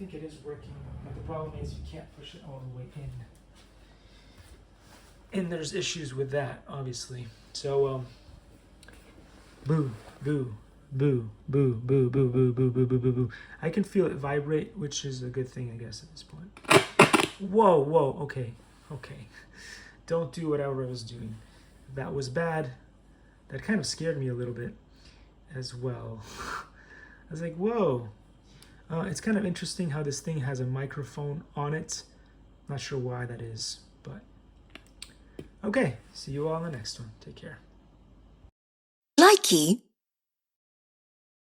think it is working, but the problem is you can't push it all the way in. And there's issues with that, obviously. So, boo, boo, boo, boo, boo, boo, boo, boo, boo, boo, boo, boo. I can feel it vibrate, which is a good thing, I guess, at this point. Whoa, whoa, okay, okay. Don't do whatever I was doing. That was bad. That kind of scared me a little bit as well. I was like, whoa. It's kind of interesting how this thing has a microphone on it. Not sure why that is, but okay. See you all in the next one. Take care. Likey.